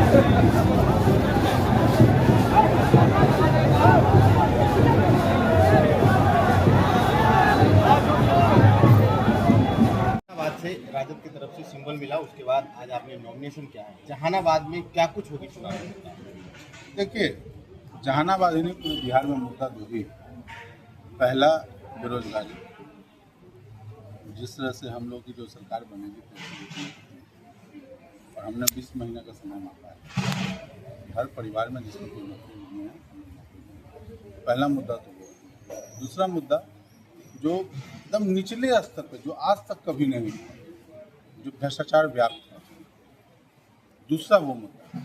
से राजद की तरफ से सिंबल मिला, उसके बाद आज आपने नॉमिनेशन किया है। जहानाबाद में क्या कुछ होगी चुनाव में? देखिए, जहानाबाद ही नहीं पूरे बिहार में मुद्दा दो ही है। पहला बेरोजगारी, जिस तरह से हम लोग की जो सरकार बनेगी और हमने 20 महीने का समय मांगा है, हर परिवार में जिसको कोई नौकरी नहीं है, पहला मुद्दा तो वो। दूसरा मुद्दा जो एकदम निचले स्तर पर, जो आज तक कभी नहीं हुआ, जो भ्रष्टाचार व्याप्त है। दूसरा वो मुद्दा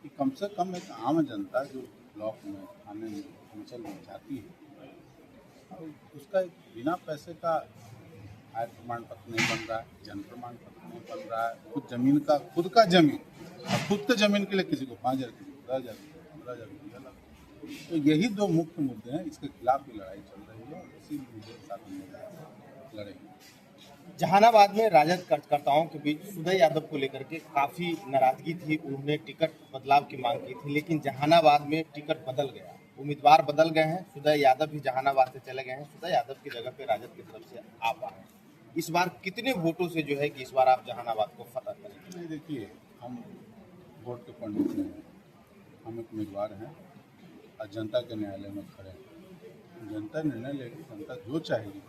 कि कम से कम एक आम जनता जो ब्लॉक में, थाने में, अंचल में जाती है, और उसका एक बिना पैसे का आय प्रमाण पत्र नहीं बन रहा है, जन्म प्रमाण पत्र नहीं बन रहा है, खुद जमीन का, खुद का जमीन, और खुद के जमीन के लिए किसी को 5,000, किसी को 10,000, 15,000 रुपया लगा। तो यही दो मुख्य मुद्दे हैं, इसके खिलाफ ही लड़ाई चल रही है और इसी मुद्दे के साथ हम लड़ेंगे। जहानाबाद में राजद कार्यकर्ताओं के बीच सुदय यादव को लेकर के काफी नाराजगी थी, उन्होंने टिकट बदलाव की मांग की थी, लेकिन जहानाबाद में टिकट बदल गया, उम्मीदवार बदल गए हैं। सुदय यादव भी जहानाबाद से चले गए हैं, सुदय यादव की जगह पे राजद की तरफ से आप आए। इस बार कितने वोटों से जो है कि इस बार आप जहानाबाद को फतह करेंगे? नहीं, देखिए, हम वोट के पंडित नहीं हैं, हम एक उम्मीदवार हैं और जनता के न्यायालय में खड़े हैं। जनता निर्णय लेगी, जनता जो चाहेगी,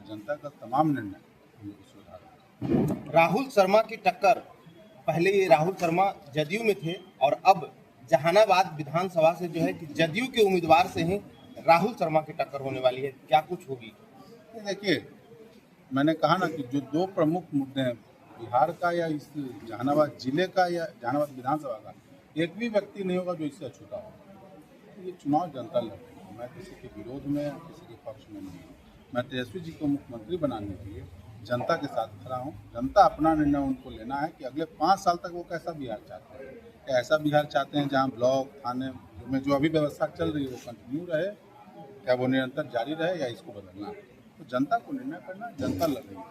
जनता का तमाम निर्णय हम लोग सुधार। राहुल शर्मा की टक्कर, पहले ये राहुल शर्मा जदयू में थे और अब जहानाबाद विधानसभा से जो है कि जदयू के उम्मीदवार से ही राहुल शर्मा की टक्कर होने वाली है, क्या कुछ होगी? देखिए, मैंने कहा ना कि जो दो प्रमुख मुद्दे हैं, बिहार का या इस जहानाबाद जिले का या जहानाबाद विधानसभा का, एक भी व्यक्ति नहीं होगा जो इससे अछूता हो। ये चुनाव जनता लड़ेगी, मैं किसी के विरोध में, किसी के पक्ष में नहीं हूँ। मैं तेजस्वी जी को मुख्यमंत्री बनाने के लिए जनता के साथ खड़ा हूँ। जनता अपना निर्णय उनको लेना है कि अगले 5 साल तक वो कैसा बिहार चाहते हैं। क्या ऐसा बिहार चाहते हैं जहाँ ब्लॉक, थाने में जो अभी व्यवस्था चल रही है वो कंटिन्यू रहे, क्या वो निरंतर जारी रहे, या इसको बदलना है? तो जनता को निर्णय करना, जनता लड़ रही है।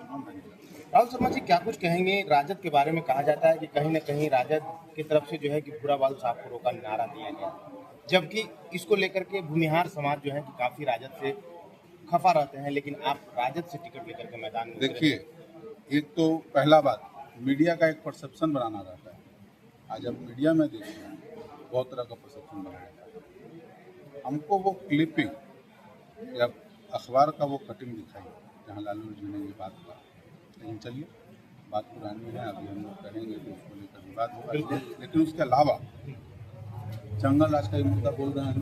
राहुल शर्मा जी क्या कुछ कहेंगे? राजद के बारे में कहा जाता है कि कहीं न कहीं राजद की तरफ से जो है कि बुरा बाल साफ करो का नारा दिया गया, जबकि इसको लेकर के भूमिहार समाज जो है कि काफी राजद से खफा रहते हैं, लेकिन आप राजद से टिकट लेकर के मैदान में देखिए, एक तो पहला बात, मीडिया का एक परसेप्शन बनाना रहता है। आज अब मीडिया में देखिए बहुत तरह का परसेप्शन बनाया जाता है। हमको वो क्लिपिंग या अखबार का वो कटिंग दिखाई जहाँ लालू जी ने ये बात कहा, लेकिन चलिए, बात पुरानी है, अभी हम लोग करेंगे तो उसको लेकर विवाद होगा। लेकिन उसके अलावा जंगल राज का ये मुद्दा बोल रहे हैं,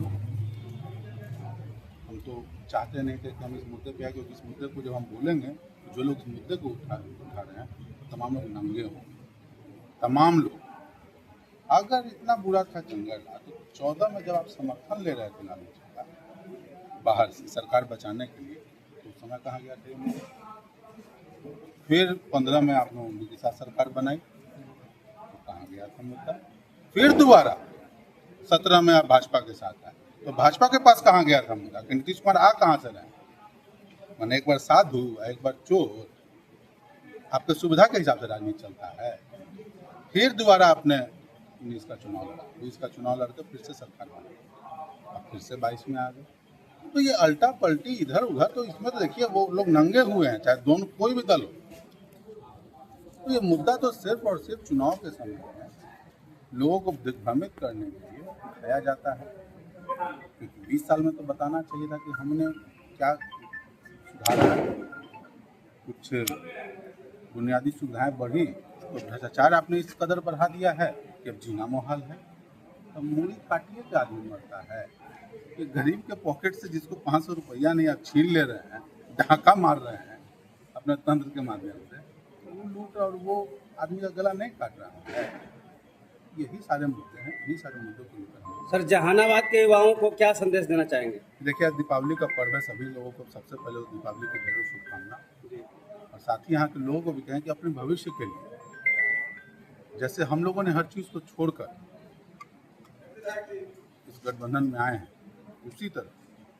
हम तो चाहते नहीं थे कि हम इस मुद्दे पे आए, क्योंकि इस मुद्दे को जब हम बोलेंगे तो जो लोग इस मुद्दे को उठा रहे हैं तमाम लोग नंगे हों, तमाम लोग। अगर इतना बुरा था जंगल राज, तो 14 में जब आप समर्थन ले रहे थे लालू जी का बाहर से सरकार बचाने के लिए, तो उस समय कहाँ गया था? फिर 15 में आपने उन्हीं के साथ सरकार बनाई, तो कहाँ गया था मुद्दा? फिर दोबारा 17 में आप भाजपा के साथ आए, तो भाजपा के पास कहाँ गया था मुद्दा? नीतीश कुमार आ कहाँ से रहे? मैंने एक बार साधु, एक बार चोर, आपके सुविधा के हिसाब से राजनीति चलता है। फिर दोबारा आपने 19 का चुनाव लड़ा, 20 का चुनाव लड़के फिर से सरकार बनाई, अब फिर से 22 में आ गए। तो ये अल्टा पलटी इधर उधर, तो इसमें तो देखिए वो लोग नंगे हुए हैं, चाहे दोनों कोई भी दल हो। तो ये मुद्दा तो सिर्फ और सिर्फ चुनाव के समय में लोगों को दिग्भ्रमित करने के लिए उठाया जाता है, क्योंकि 20 साल में तो बताना चाहिए था कि हमने क्या सुधारा है। कुछ बुनियादी सुविधाएं बढ़ी, तो भ्रष्टाचार आपने इस कदर बढ़ा दिया है कि अब जीना मुहाल है। अब मूली काटिए के आदमी मरता है, कि गरीब के पॉकेट से जिसको 500 रुपया नहीं आप छीन ले रहे हैं, ढाका मार रहे हैं अपने तंत्र के माध्यम से, तो वो लूट और वो आदमी का गला नहीं काट रहा है। यही सारे मुद्दे हैं, यही सारे मुद्दों को लेकर। सर, जहानाबाद के युवाओं को क्या संदेश देना चाहेंगे? देखिए, आज दीपावली का पर्व है, सभी लोगों को सबसे पहले दीपावली की ढेरों शुभकामना, और साथ ही यहाँ के लोगों को भी कहें कि अपने भविष्य के लिए, जैसे हम लोगों ने हर चीज़ को छोड़कर इस गठबंधन में आए हैं, उसी तरह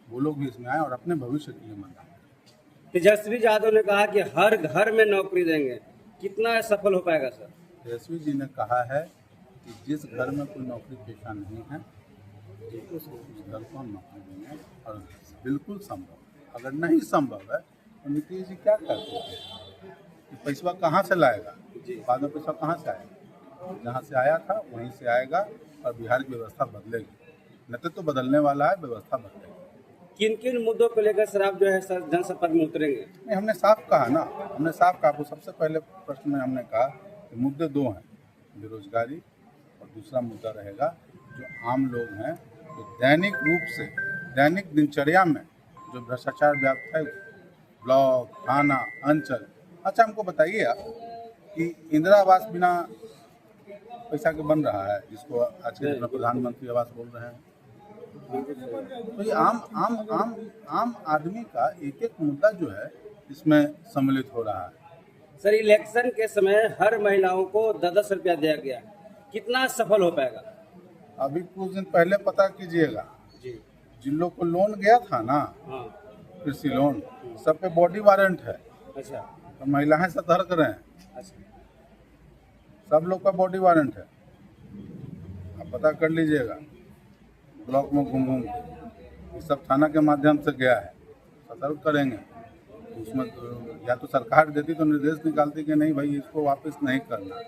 वो लोग भी इसमें आए और अपने भविष्य के लिए मतदान करें। तेजस्वी यादव ने कहा कि हर घर में नौकरी देंगे, कितना सफल हो पाएगा सर? तेजस्वी जी ने कहा है कि जिस घर में कोई नौकरी पेशा नहीं है उस घर को हम नौकरी देंगे। और बिल्कुल संभव, अगर नहीं संभव है तो नीतीश जी क्या करते हैं कि पैसा कहाँ से लाएगा, बाद में पैसा कहाँ से आएगा, जहाँ से आया था वहीं से आएगा और बिहार की व्यवस्था बदलेगी। नेतृत्व तो बदलने वाला है, व्यवस्था बदलेगी। किन किन मुद्दों को लेकर सर आप जो है सर जनसंपर्क में उतरेंगे? नहीं, हमने साफ कहा ना, हमने साफ कहा। वो सबसे पहले प्रश्न में हमने कहा कि मुद्दे दो हैं, बेरोजगारी और दूसरा मुद्दा रहेगा जो आम लोग हैं तो दैनिक रूप से दैनिक दिनचर्या में जो भ्रष्टाचार व्याप्त है, ब्लॉक, थाना, अंचल। अच्छा, हमको बताइए आप कि इंदिरा आवास बिना पैसा के बन रहा है, जिसको आज के प्रधानमंत्री आवास बोल रहे हैं। तो ये आम आदमी का एक एक मुद्दा जो है इसमें सम्मिलित हो रहा है। सर इलेक्शन के समय हर महिलाओं को 10-10 रुपया दिया गया, कितना सफल हो पाएगा? अभी कुछ दिन पहले पता कीजिएगा, जी जिन लोग को लोन गया था ना, हाँ कृषि लोन, सब पे बॉडी वारंट है। अच्छा तो महिलाएं सतर्क रहें, अच्छा सब लोग का बॉडी वारंट है। आप पता कर लीजिएगा ब्लॉक में घूम घूम के, ये सब थाना के माध्यम से गया है। सतर्क करेंगे उसमें या तो सरकार देती तो निर्देश निकालती कि नहीं भाई इसको वापस नहीं करना,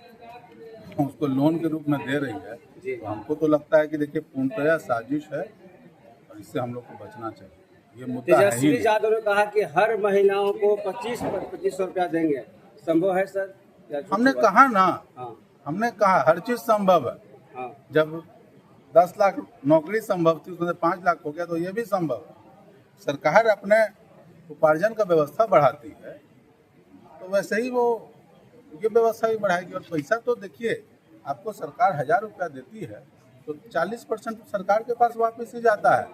उसको लोन के रूप में दे रही है। तो हमको तो लगता है कि देखिए पूर्णतया साजिश है और इससे हम लोग को बचना चाहिए। ये मुद्दा है ही तेजस्वी नहीं। यादव ने कहा कि हर महिलाओं को 2500 रुपया देंगे, संभव है सर? या झूठी हमने बात? कहा ना, हाँ हमने कहा हर चीज संभव है। हाँ जब 10 लाख नौकरी संभव थी उसमें 5 लाख हो गया, तो ये भी संभव है। सरकार अपने उपार्जन का व्यवस्था बढ़ाती है तो वैसे ही वो ये व्यवस्था भी बढ़ाएगी। और पैसा तो देखिए, आपको सरकार 1000 रुपया देती है तो 40% सरकार के पास वापस ही जाता है।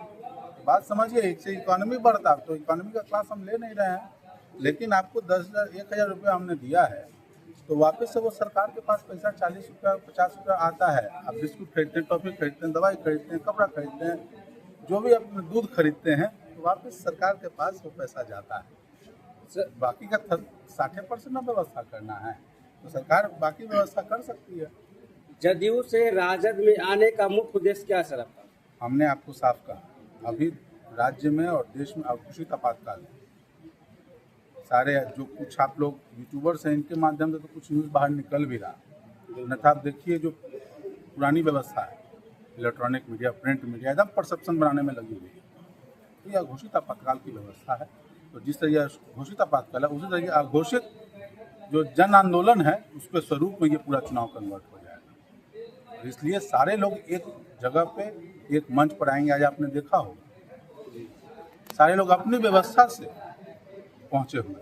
बात समझिए, एक से इकोनॉमी बढ़ता, तो इकोनॉमी का क्लास हम ले नहीं रहे हैं, लेकिन आपको 10,000 रुपया हमने दिया है तो वापस से वो सरकार के पास पैसा 40 रुपया 50 रुपया आता है। आप बिस्कुट खरीदते हैं, टॉफी खरीदते हैं, दवाई खरीदते हैं, कपड़ा खरीदते हैं, जो भी अपने दूध खरीदते हैं, तो वापस सरकार के पास वो पैसा जाता है। सर बाकी का 60% में व्यवस्था करना है तो सरकार बाकी व्यवस्था कर सकती है। जदयू से राजद में आने का मुख्य उद्देश्य क्या है सर आपका? हमने आपको साफ कहा, अभी राज्य में और देश में अघोषित आपातकाल है। सारे जो कुछ आप लोग यूट्यूबर्स हैं, इनके माध्यम से तो कुछ न्यूज़ बाहर निकल भी रहा, अन्यथा आप देखिए जो पुरानी व्यवस्था है, इलेक्ट्रॉनिक मीडिया, प्रिंट मीडिया एकदम परसेप्शन बनाने में लगी हुई है। तो यह घोषित आपातकाल की व्यवस्था है। तो जिस तरह यह घोषित आपातकाल है, उसी तरह अघोषित जो जन आंदोलन है उसके स्वरूप में ये पूरा चुनाव कन्वर्ट हो जाएगा। तो इसलिए सारे लोग एक जगह पे एक मंच पर आएंगे। आज आपने देखा होगा सारे लोग अपनी व्यवस्था से पहुंचे हुए।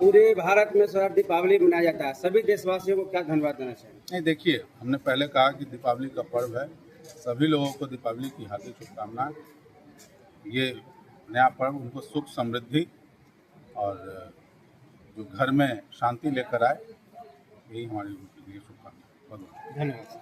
पूरे भारत में सर दीपावली मनाया जाता है, सभी देशवासियों को क्या धन्यवाद देना चाहिए? नहीं, देखिए, हमने पहले कहा कि दीपावली का पर्व है, सभी लोगों को दीपावली की हार्दिक शुभकामनाएं। ये नया पर्व उनको सुख समृद्धि और जो घर में शांति लेकर आए, यही हमारी लिए शुभकामनाएं। धन्यवाद।